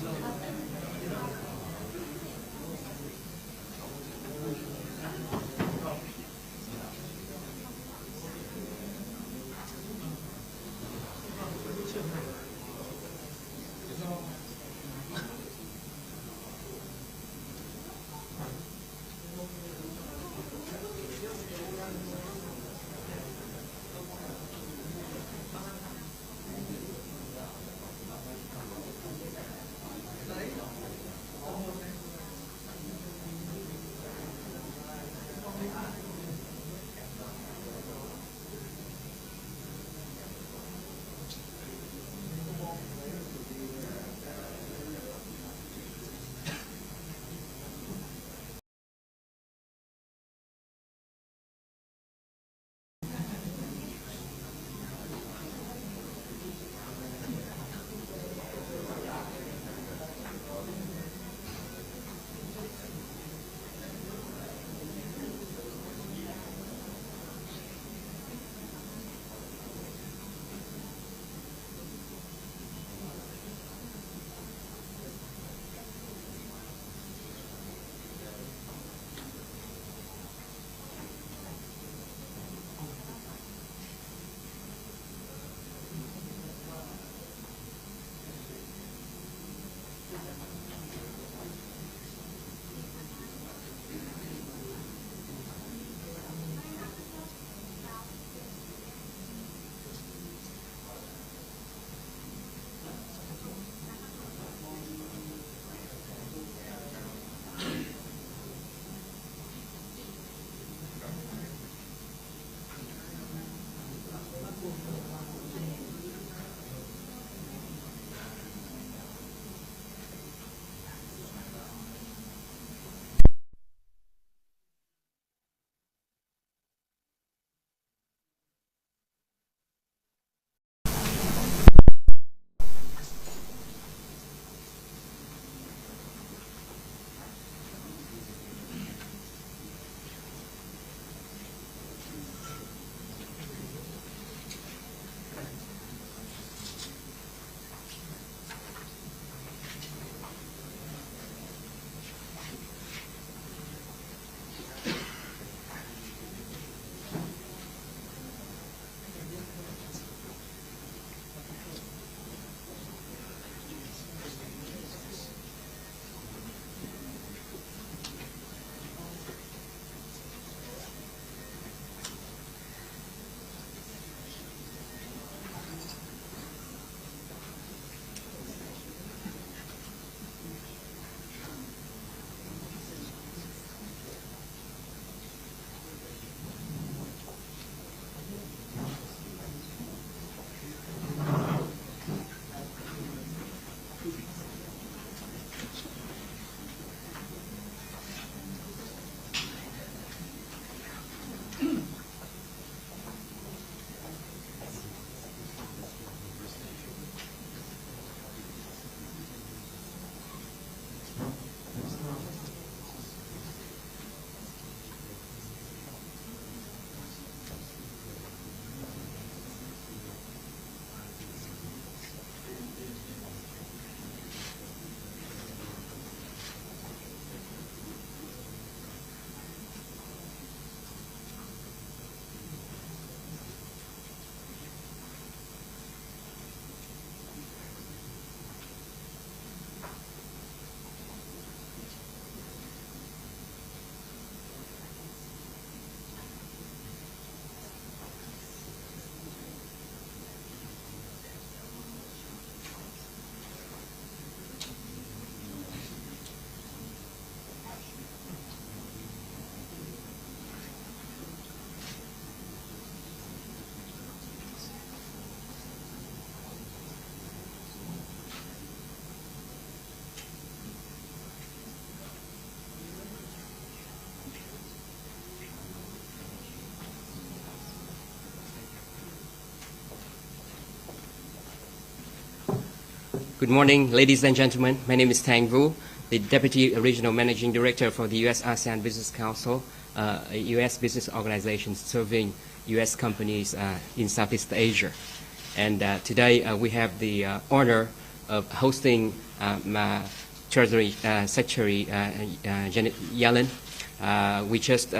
Thank you. Good morning, ladies and gentlemen. My name is Tang Vu, the Deputy Regional Managing Director for the U.S. ASEAN Business Council, a U.S. business organization serving U.S. companies in Southeast Asia. And today we have the honor of hosting my Treasury Secretary Janet Yellen. We just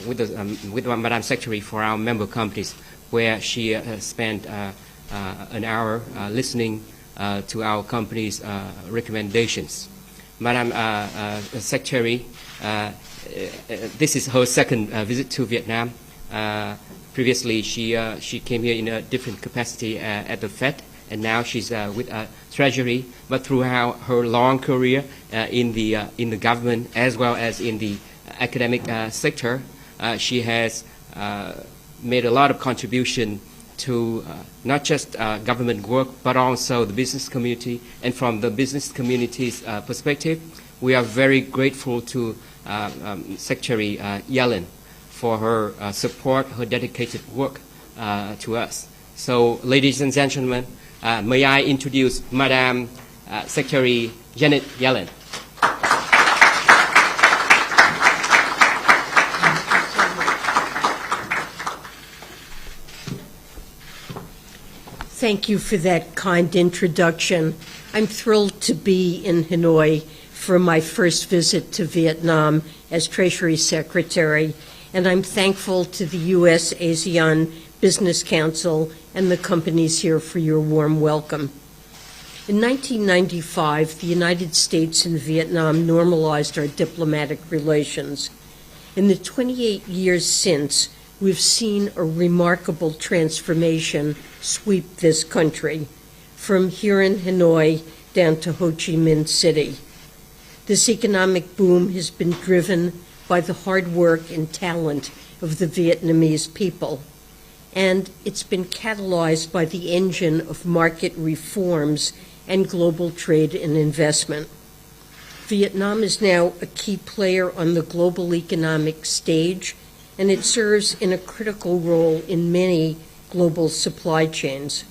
with Madam Secretary for our member companies, where she spent an hour listening to our company's recommendations. Madam Secretary, this is her second visit to Vietnam. Previously, she came here in a different capacity at the Fed, and now she's with Treasury. But throughout her long career in the government as well as in the academic sector, she has made a lot of contribution to not just government work, but also the business community. And from the business community's perspective, we are very grateful to Secretary Yellen for her support, her dedicated work to us. So, ladies and gentlemen, may I introduce Madam Secretary Janet Yellen. Thank you for that kind introduction. I'm thrilled to be in Hanoi for my first visit to Vietnam as Treasury Secretary, and I'm thankful to the U.S. ASEAN Business Council and the companies here for your warm welcome. In 1995, the United States and Vietnam normalized our diplomatic relations. In the 28 years since, we've seen a remarkable transformation sweep this country, from here in Hanoi down to Ho Chi Minh City. This economic boom has been driven by the hard work and talent of the Vietnamese people, and it's been catalyzed by the engine of market reforms and global trade and investment. Vietnam is now a key player on the global economic stage, and it serves in a critical role in many global supply chains.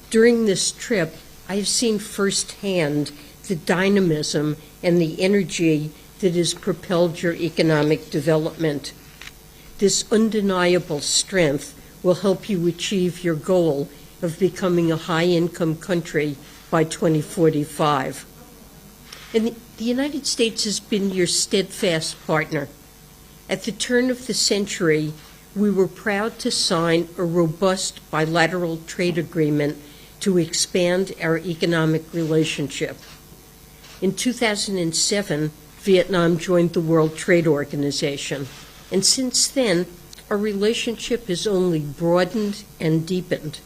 During this trip, I have seen firsthand the dynamism and the energy that has propelled your economic development. This undeniable strength will help you achieve your goal of becoming a high-income country by 2045. And the United States has been your steadfast partner. At the turn of the century, we were proud to sign a robust bilateral trade agreement to expand our economic relationship. In 2007, Vietnam joined the World Trade Organization, and since then, our relationship has only broadened and deepened.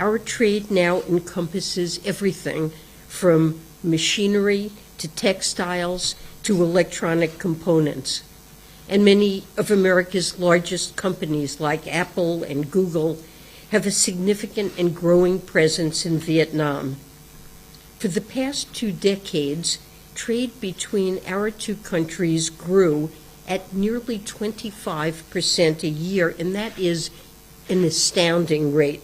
Our trade now encompasses everything from machinery to textiles to electronic components. And many of America's largest companies like Apple and Google have a significant and growing presence in Vietnam. For the past 2 decades, trade between our two countries grew at nearly 25% a year, and that is an astounding rate.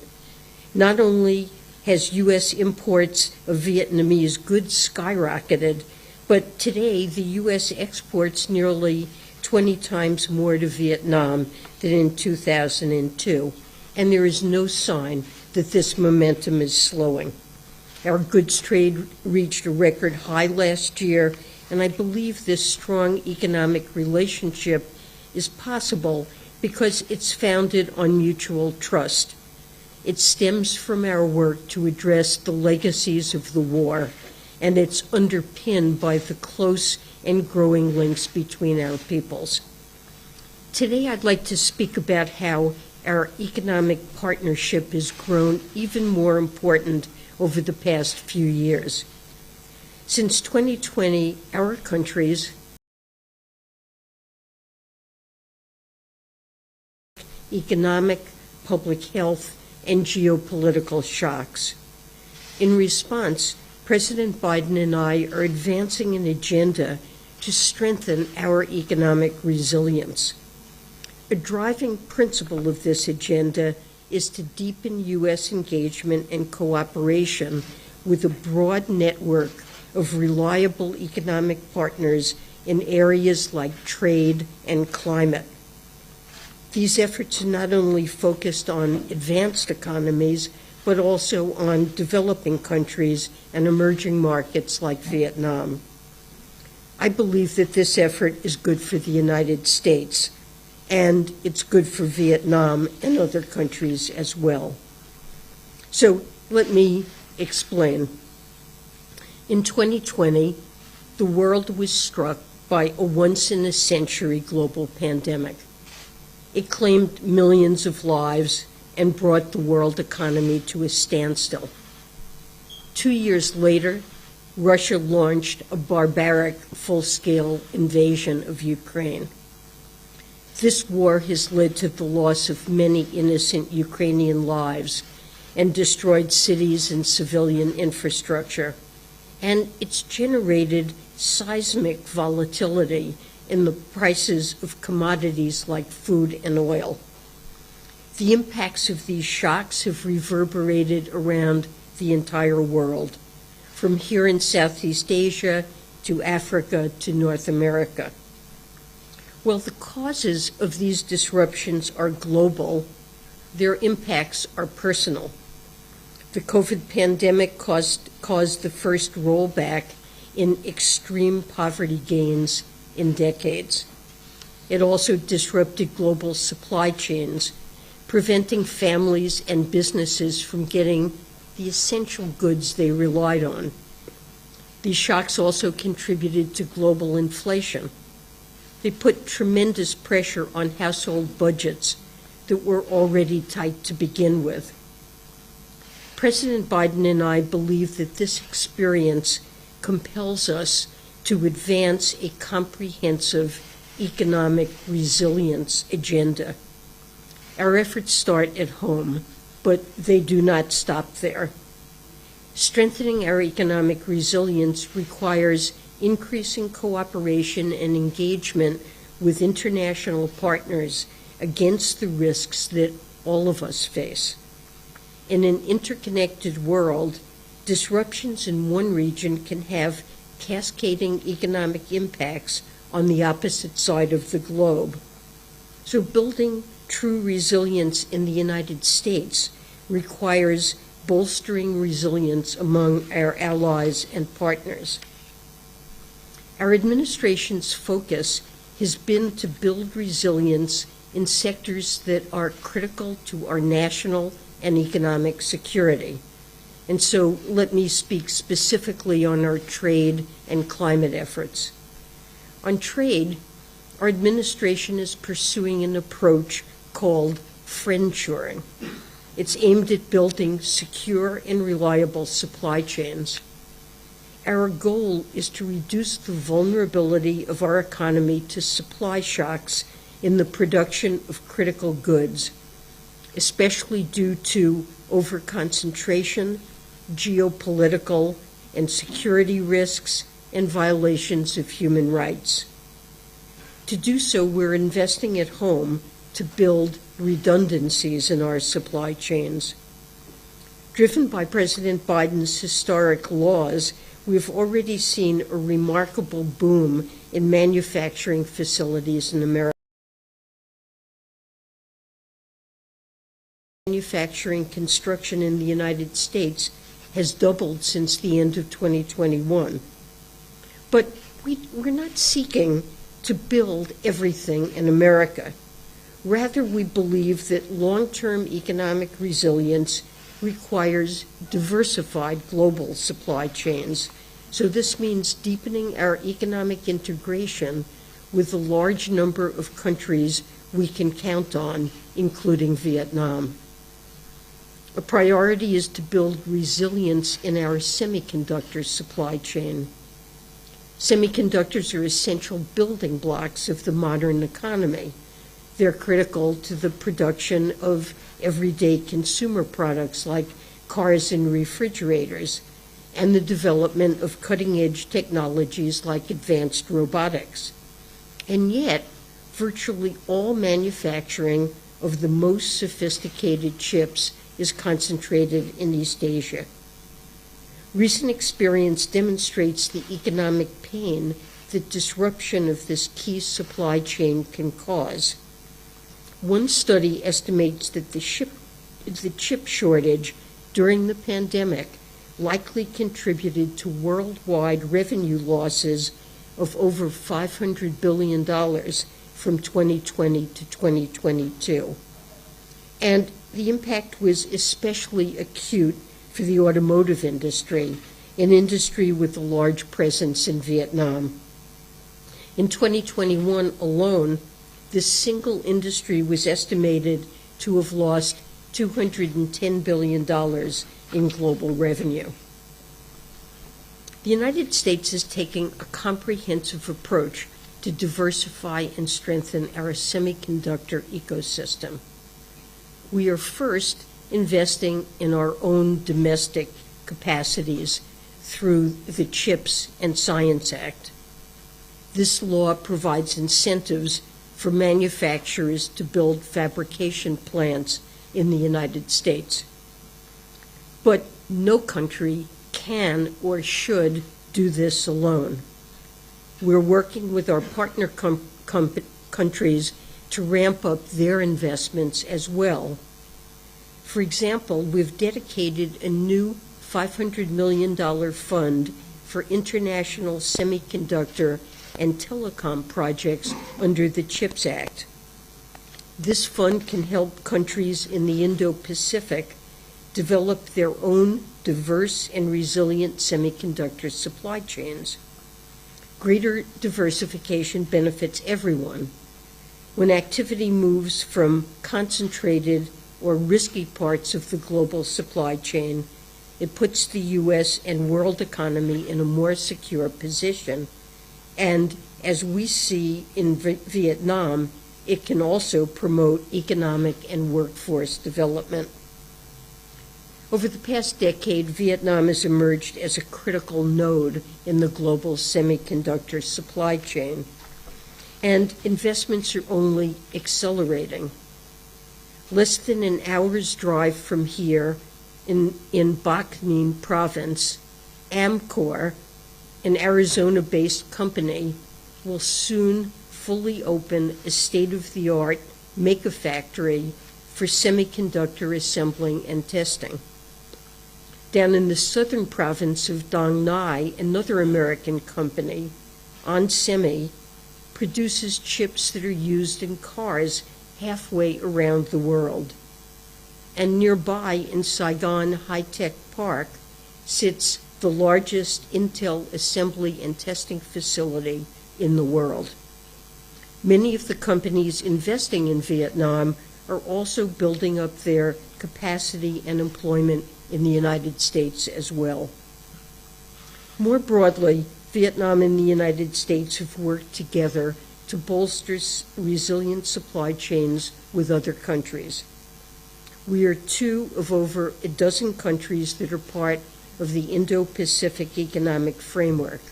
Not only has U.S. imports of Vietnamese goods skyrocketed, but today the U.S. exports nearly 20 times more to Vietnam than in 2002, and there is no sign that this momentum is slowing. Our goods trade reached a record high last year, and I believe this strong economic relationship is possible because it's founded on mutual trust. It stems from our work to address the legacies of the war, and it's underpinned by the close and growing links between our peoples. Today, I'd like to speak about how our economic partnership has grown even more important over the past few years. Since 2020, our countries economic, public health, and geopolitical shocks. In response, President Biden and I are advancing an agenda to strengthen our economic resilience. A driving principle of this agenda is to deepen U.S. engagement and cooperation with a broad network of reliable economic partners in areas like trade and climate. These efforts are not only focused on advanced economies, but also on developing countries and emerging markets like Vietnam. I believe that this effort is good for the United States, and it's good for Vietnam and other countries as well. So let me explain. In 2020, the world was struck by a once-in-a-century global pandemic. It claimed millions of lives and brought the world economy to a standstill. 2 years later, Russia launched a barbaric, full-scale invasion of Ukraine. This war has led to the loss of many innocent Ukrainian lives and destroyed cities and civilian infrastructure, and it's generated seismic volatility in the prices of commodities like food and oil. The impacts of these shocks have reverberated around the entire world, from here in Southeast Asia to Africa to North America. While the causes of these disruptions are global, their impacts are personal. The COVID pandemic caused the first rollback in extreme poverty gains in decades. It also disrupted global supply chains, preventing families and businesses from getting the essential goods they relied on. These shocks also contributed to global inflation. They put tremendous pressure on household budgets that were already tight to begin with. President Biden and I believe that this experience compels us to advance a comprehensive economic resilience agenda. Our efforts start at home, but they do not stop there. Strengthening our economic resilience requires increasing cooperation and engagement with international partners against the risks that all of us face. In an interconnected world, disruptions in one region can have cascading economic impacts on the opposite side of the globe. So building true resilience in the United States requires bolstering resilience among our allies and partners. Our administration's focus has been to build resilience in sectors that are critical to our national and economic security. And so let me speak specifically on our trade and climate efforts. On trade, our administration is pursuing an approach called friendshoring. It's aimed at building secure and reliable supply chains. Our goal is to reduce the vulnerability of our economy to supply shocks in the production of critical goods, especially due to overconcentration, geopolitical and security risks, and violations of human rights. To do so, we're investing at home to build redundancies in our supply chains. Driven by President Biden's historic laws, we've already seen a remarkable boom in manufacturing facilities in America. Manufacturing construction in the United States has doubled since the end of 2021. But we're not seeking to build everything in America. Rather, we believe that long-term economic resilience requires diversified global supply chains. So this means deepening our economic integration with a large number of countries we can count on, including Vietnam. A priority is to build resilience in our semiconductor supply chain. Semiconductors are essential building blocks of the modern economy. They're critical to the production of everyday consumer products like cars and refrigerators, and the development of cutting-edge technologies like advanced robotics. And yet, virtually all manufacturing of the most sophisticated chips is concentrated in East Asia. Recent experience demonstrates the economic pain that disruption of this key supply chain can cause. One study estimates that the chip shortage during the pandemic likely contributed to worldwide revenue losses of over $500 billion from 2020 to 2022. And the impact was especially acute for the automotive industry, an industry with a large presence in Vietnam. In 2021 alone, this single industry was estimated to have lost $210 billion in global revenue. The United States is taking a comprehensive approach to diversify and strengthen our semiconductor ecosystem. We are first investing in our own domestic capacities through the CHIPS and Science Act. This law provides incentives for manufacturers to build fabrication plants in the United States. But no country can or should do this alone. We're working with our partner countries to ramp up their investments as well. For example, we've dedicated a new $500 million fund for international semiconductor and telecom projects under the CHIPS Act. This fund can help countries in the Indo-Pacific develop their own diverse and resilient semiconductor supply chains. Greater diversification benefits everyone. When activity moves from concentrated or risky parts of the global supply chain, it puts the U.S. and world economy in a more secure position. And as we see in Vietnam, it can also promote economic and workforce development. Over the past decade, Vietnam has emerged as a critical node in the global semiconductor supply chain, and investments are only accelerating. Less than an hour's drive from here, in Bac Ninh province, Amcor, an Arizona-based company, will soon fully open a state-of-the-art make-a-factory for semiconductor assembling and testing. Down in the southern province of Dong Nai, another American company, onsemi, produces chips that are used in cars halfway around the world. And nearby in Saigon High-Tech Park sits the largest Intel assembly and testing facility in the world. Many of the companies investing in Vietnam are also building up their capacity and employment in the United States as well. More broadly, Vietnam and the United States have worked together to bolster resilient supply chains with other countries. We are two of over a dozen countries that are part of the Indo-Pacific Economic Framework.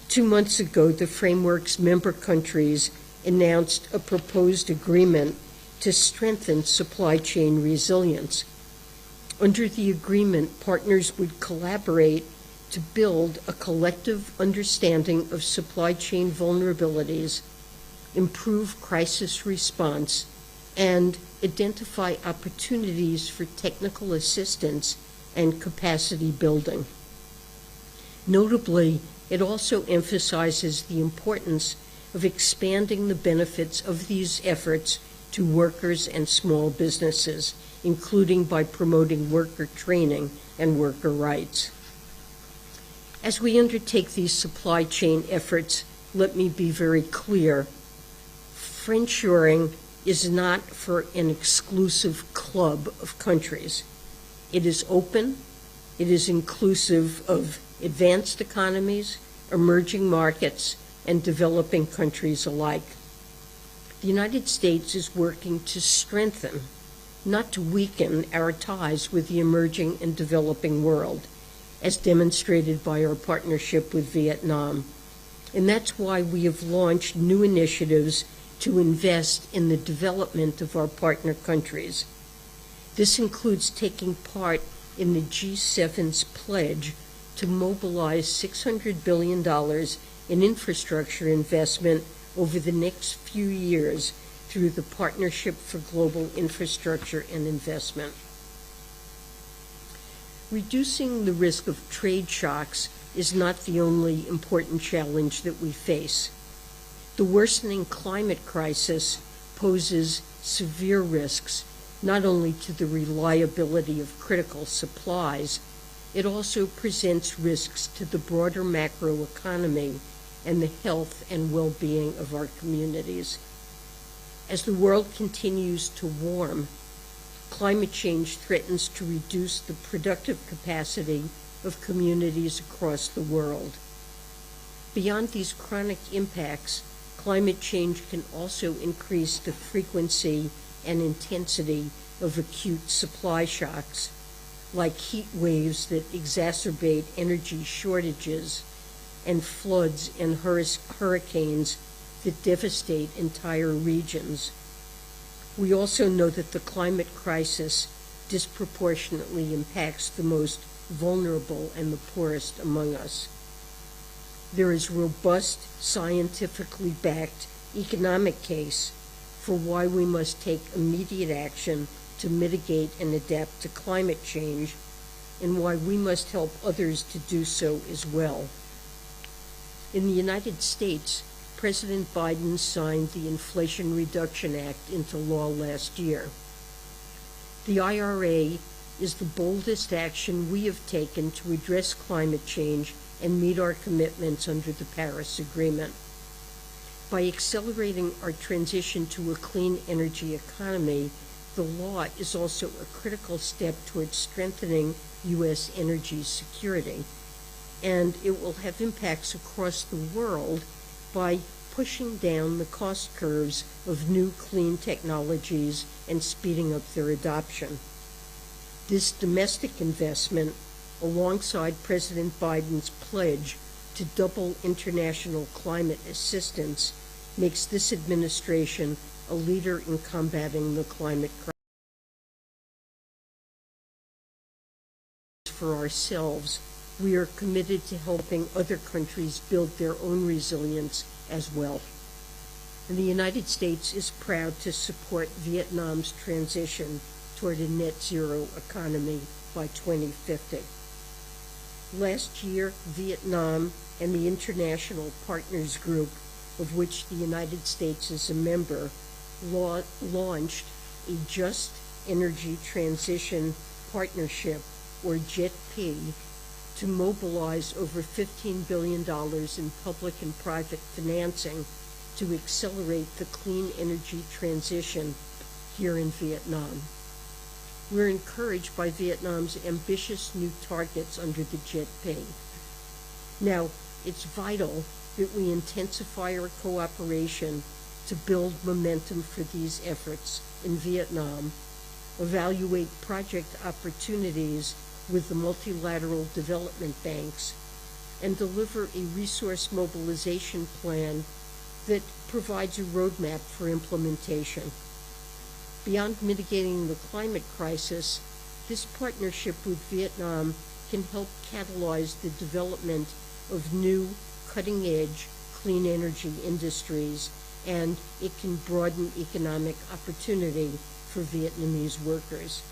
2 months ago, the framework's member countries announced a proposed agreement to strengthen supply chain resilience. Under the agreement, partners would collaborate to build a collective understanding of supply chain vulnerabilities, improve crisis response, and identify opportunities for technical assistance and capacity building. Notably, it also emphasizes the importance of expanding the benefits of these efforts to workers and small businesses, including by promoting worker training and worker rights. As we undertake these supply chain efforts, let me be very clear. Friendshoring is not for an exclusive club of countries. It is open, it is inclusive of advanced economies, emerging markets, and developing countries alike. The United States is working to strengthen, not to weaken, our ties with the emerging and developing world, as demonstrated by our partnership with Vietnam. And that's why we have launched new initiatives to invest in the development of our partner countries. This includes taking part in the G7's pledge to mobilize $600 billion in infrastructure investment over the next few years through the Partnership for Global Infrastructure and Investment. Reducing the risk of trade shocks is not the only important challenge that we face. The worsening climate crisis poses severe risks not only to the reliability of critical supplies, it also presents risks to the broader macroeconomy and the health and well-being of our communities. As the world continues to warm, climate change threatens to reduce the productive capacity of communities across the world. Beyond these chronic impacts, climate change can also increase the frequency and intensity of acute supply shocks, like heat waves that exacerbate energy shortages and floods and hurricanes that devastate entire regions. We also know that the climate crisis disproportionately impacts the most vulnerable and the poorest among us. There is robust, scientifically backed economic case for why we must take immediate action to mitigate and adapt to climate change, and why we must help others to do so as well. In the United States, President Biden signed the Inflation Reduction Act into law last year. The IRA is the boldest action we have taken to address climate change and meet our commitments under the Paris Agreement. By accelerating our transition to a clean energy economy, the law is also a critical step towards strengthening U.S. energy security, and it will have impacts across the world by pushing down the cost curves of new clean technologies and speeding up their adoption. This domestic investment, alongside President Biden's pledge to double international climate assistance, makes this administration a leader in combating the climate crisis. For ourselves, we are committed to helping other countries build their own resilience as well. And the United States is proud to support Vietnam's transition toward a net zero economy by 2050. Last year, Vietnam and the International Partners Group, of which the United States is a member, launched a Just Energy Transition Partnership, or JETP, to mobilize over $15 billion in public and private financing to accelerate the clean energy transition here in Vietnam. We're encouraged by Vietnam's ambitious new targets under the JETP. Now, it's vital that we intensify our cooperation to build momentum for these efforts in Vietnam, evaluate project opportunities with the multilateral development banks, and deliver a resource mobilization plan that provides a roadmap for implementation. Beyond mitigating the climate crisis, this partnership with Vietnam can help catalyze the development of new, cutting-edge, clean energy industries, and it can broaden economic opportunity for Vietnamese workers.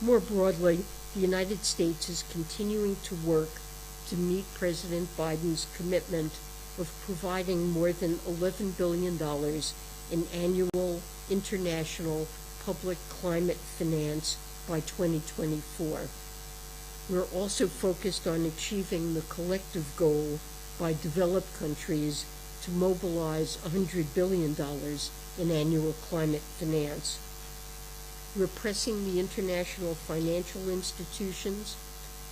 More broadly, the United States is continuing to work to meet President Biden's commitment of providing more than $11 billion in annual international public climate finance by 2024. We're also focused on achieving the collective goal by developed countries to mobilize $100 billion in annual climate finance. We're pressing the international financial institutions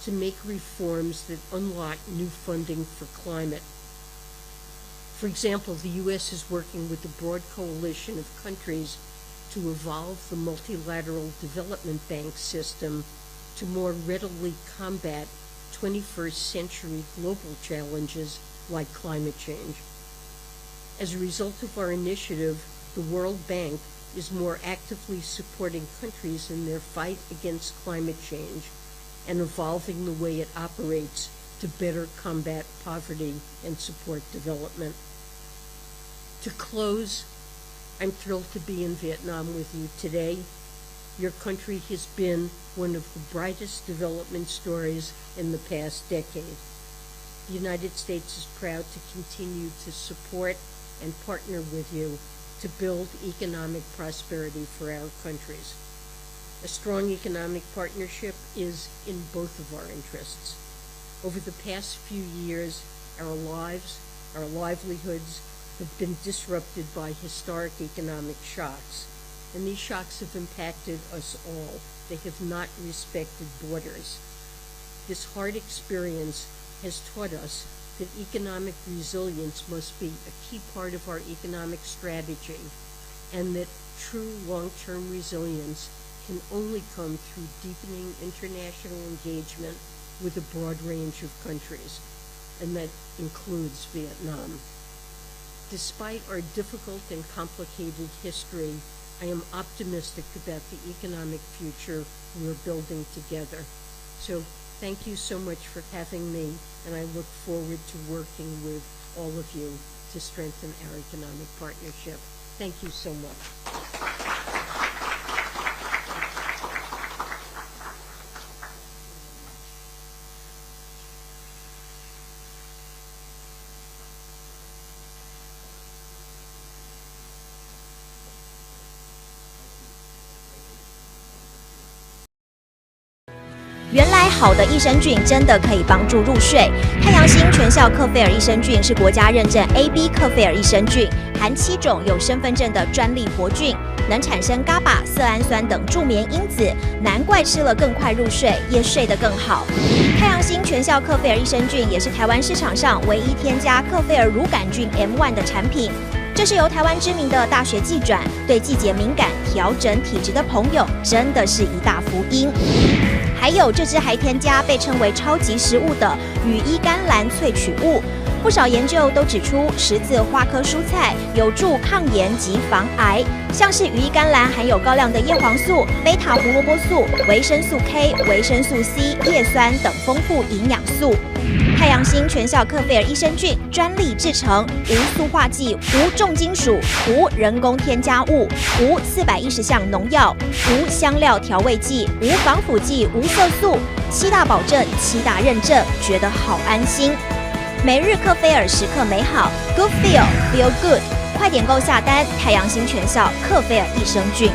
to make reforms that unlock new funding for climate. For example, the U.S. is working with a broad coalition of countries to evolve the multilateral development bank system to more readily combat 21st century global challenges like climate change. As a result of our initiative, the World Bank is more actively supporting countries in their fight against climate change and evolving the way it operates to better combat poverty and support development. To close, I'm thrilled to be in Vietnam with you today. Your country has been one of the brightest development stories in the past decade. The United States is proud to continue to support and partner with you to build economic prosperity for our countries. A strong economic partnership is in both of our interests. Over the past few years, our lives, our livelihoods have been disrupted by historic economic shocks, and these shocks have impacted us all. They have not respected borders. This hard experience has taught us that economic resilience must be a key part of our economic strategy, and that true long-term resilience can only come through deepening international engagement with a broad range of countries, and that includes Vietnam. Despite our difficult and complicated history, I am optimistic about the economic future we're building together. So thank you so much for having me, and I look forward to working with all of you to strengthen our economic partnership. Thank you so much. 原来好的益生菌真的可以帮助入睡。太阳星全效克菲尔益生菌是国家认证 AB 克菲尔益生菌，含7种有身份证的专利活菌，能产生伽巴、色氨酸等助眠因子，难怪吃了更快入睡，也睡得更好。太阳星全效克菲尔益生菌也是台湾市场上唯一添加克菲尔乳杆菌 M1 的产品。这是由台湾知名的大学季转，对季节敏感、调整体质的朋友真的是一大福音。还有这支还添加被称为超级食物的羽衣甘蓝萃取物，不少研究都指出十字花科蔬菜有助抗炎及防癌，像是羽衣甘蓝含有高量的叶黄素、贝塔胡萝卜素、维生素 K、维生素 C、叶酸等丰富营养素。太阳星全效克菲尔益生菌专利制成，无塑化剂、无重金属、无人工添加物、无410项农药、无香料调味剂、无防腐剂、无色素，7大保证、7大认证，觉得好安心。每日克菲尔时刻美好 ，Good Feel Feel Good， 快点购下单！太阳星全效克菲尔益生菌。